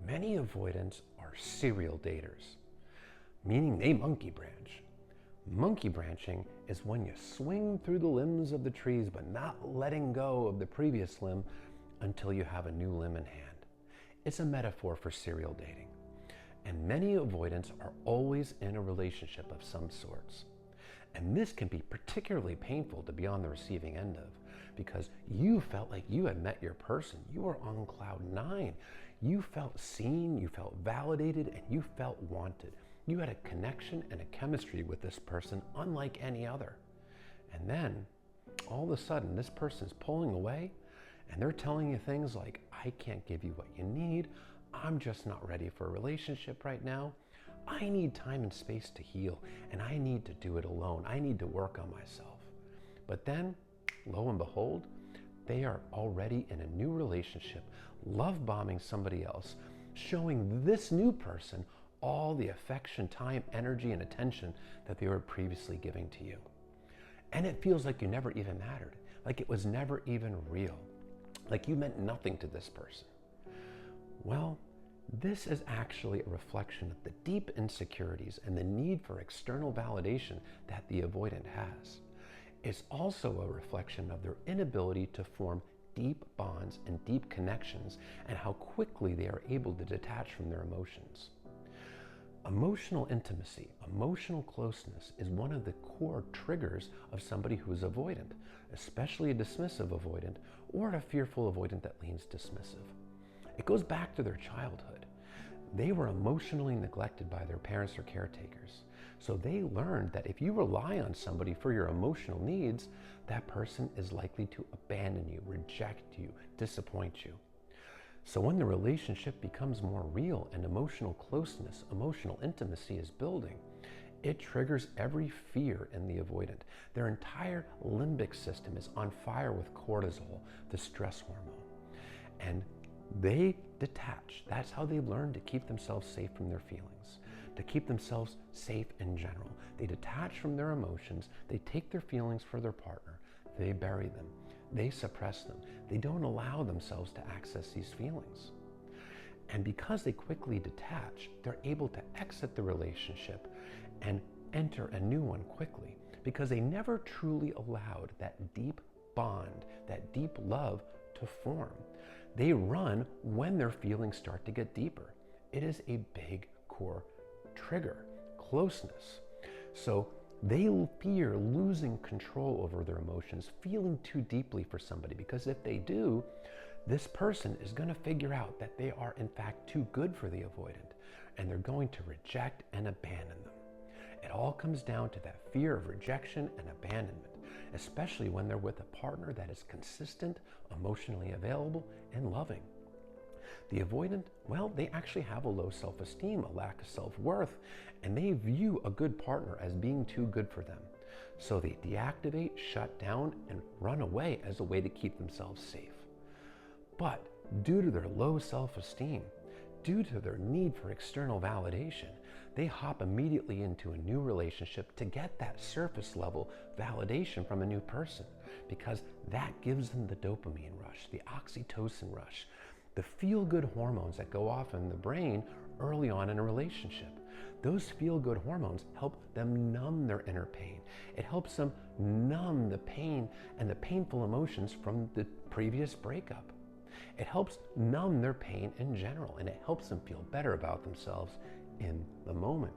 Many avoidants are serial daters, meaning they monkey branch. Monkey branching is when you swing through the limbs of the trees but not letting go of the previous limb until you have a new limb in hand. It's a metaphor for serial dating. And many avoidants are always in a relationship of some sorts. And this can be particularly painful to be on the receiving end of, because you felt like you had met your person. You were on cloud nine. You felt seen, you felt validated, and you felt wanted. You had a connection and a chemistry with this person unlike any other. And then, all of a sudden, this person's pulling away, and they're telling you things like, I can't give you what you need. I'm just not ready for a relationship right now. I need time and space to heal, and I need to do it alone. I need to work on myself. But then, lo and behold, they are already in a new relationship, love bombing somebody else, showing this new person all the affection, time, energy, and attention that they were previously giving to you. And it feels like you never even mattered, like it was never even real, like you meant nothing to this person. Well, this is actually a reflection of the deep insecurities and the need for external validation that the avoidant has. It's also a reflection of their inability to form deep bonds and deep connections, and how quickly they are able to detach from their emotions. Emotional intimacy, emotional closeness is one of the core triggers of somebody who is avoidant, especially a dismissive avoidant or a fearful avoidant that leans dismissive. It goes back to their childhood. They were emotionally neglected by their parents or caretakers. So they learned that if you rely on somebody for your emotional needs, that person is likely to abandon you, reject you, disappoint you. So when the relationship becomes more real and emotional closeness, emotional intimacy is building, it triggers every fear in the avoidant. Their entire limbic system is on fire with cortisol, the stress hormone. And they detach. That's how they learn to keep themselves safe from their feelings, to keep themselves safe in general. They detach from their emotions. They take their feelings for their partner. They bury them. They suppress them. They don't allow themselves to access these feelings. And because they quickly detach, they're able to exit the relationship and enter a new one quickly, because they never truly allowed that deep bond, that deep love to form. They run when their feelings start to get deeper. It is a big core trigger, closeness. So they fear losing control over their emotions, feeling too deeply for somebody, because if they do, this person is going to figure out that they are in fact too good for the avoidant, and they're going to reject and abandon them. It all comes down to that fear of rejection and abandonment, especially when they're with a partner that is consistent, emotionally available, and loving. The avoidant, well, they actually have a low self-esteem, a lack of self-worth, and they view a good partner as being too good for them. So they deactivate, shut down, and run away as a way to keep themselves safe. But due to their low self-esteem, due to their need for external validation, they hop immediately into a new relationship to get that surface level validation from a new person, because that gives them the dopamine rush, the oxytocin rush, the feel-good hormones that go off in the brain early on in a relationship. Those feel-good hormones help them numb their inner pain. It helps them numb the pain and the painful emotions from the previous breakup. It helps numb their pain in general, and it helps them feel better about themselves in the moment.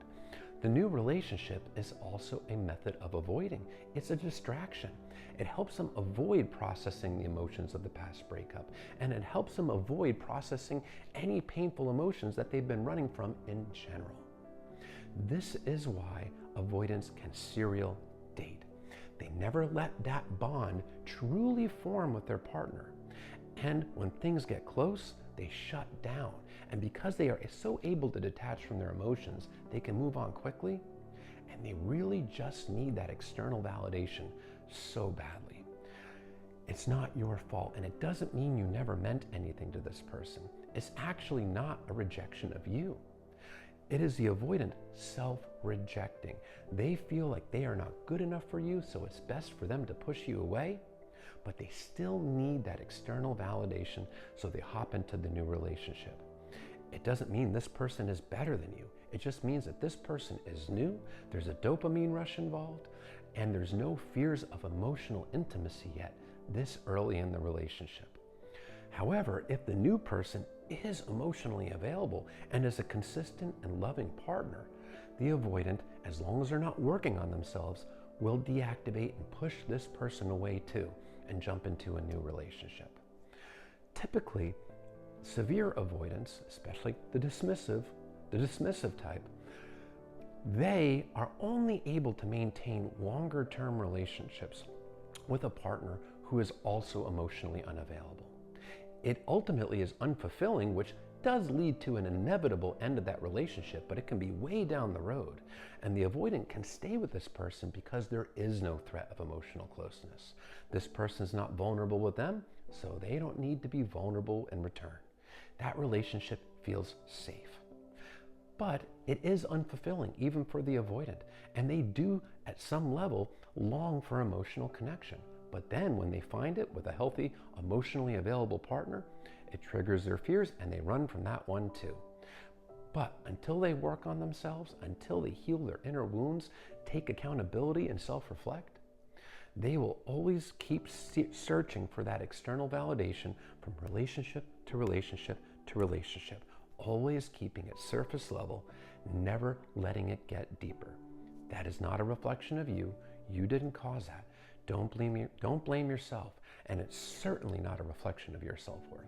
The new relationship is also a method of avoiding. It's a distraction. It helps them avoid processing the emotions of the past breakup, and it helps them avoid processing any painful emotions that they've been running from in general. This is why avoidants can serial date. They never let that bond truly form with their partner. And when things get close, they shut down. And because they are so able to detach from their emotions, they can move on quickly, and they really just need that external validation so badly. It's not your fault, and it doesn't mean you never meant anything to this person. It's actually not a rejection of you. It is the avoidant self-rejecting. They feel like they are not good enough for you, so it's best for them to push you away. But they still need that external validation, so they hop into the new relationship. It doesn't mean this person is better than you. It just means that this person is new, there's a dopamine rush involved, and there's no fears of emotional intimacy yet this early in the relationship. However, if the new person is emotionally available and is a consistent and loving partner, the avoidant, as long as they're not working on themselves, will deactivate and push this person away too and jump into a new relationship. Typically, severe avoidance, especially the dismissive type, they are only able to maintain longer-term relationships with a partner who is also emotionally unavailable. It ultimately is unfulfilling, which does lead to an inevitable end of that relationship, but it can be way down the road. And the avoidant can stay with this person because there is no threat of emotional closeness. This person's not vulnerable with them, so they don't need to be vulnerable in return. That relationship feels safe. But it is unfulfilling even for the avoidant, and they do at some level long for emotional connection. But then when they find it with a healthy, emotionally available partner, it triggers their fears and they run from that one too. But until they work on themselves, until they heal their inner wounds, take accountability and self-reflect, they will always keep searching for that external validation from relationship to relationship to relationship, always keeping it surface level, never letting it get deeper. That is not a reflection of you. You didn't cause that. Don't blame yourself, and it's certainly not a reflection of your self-worth.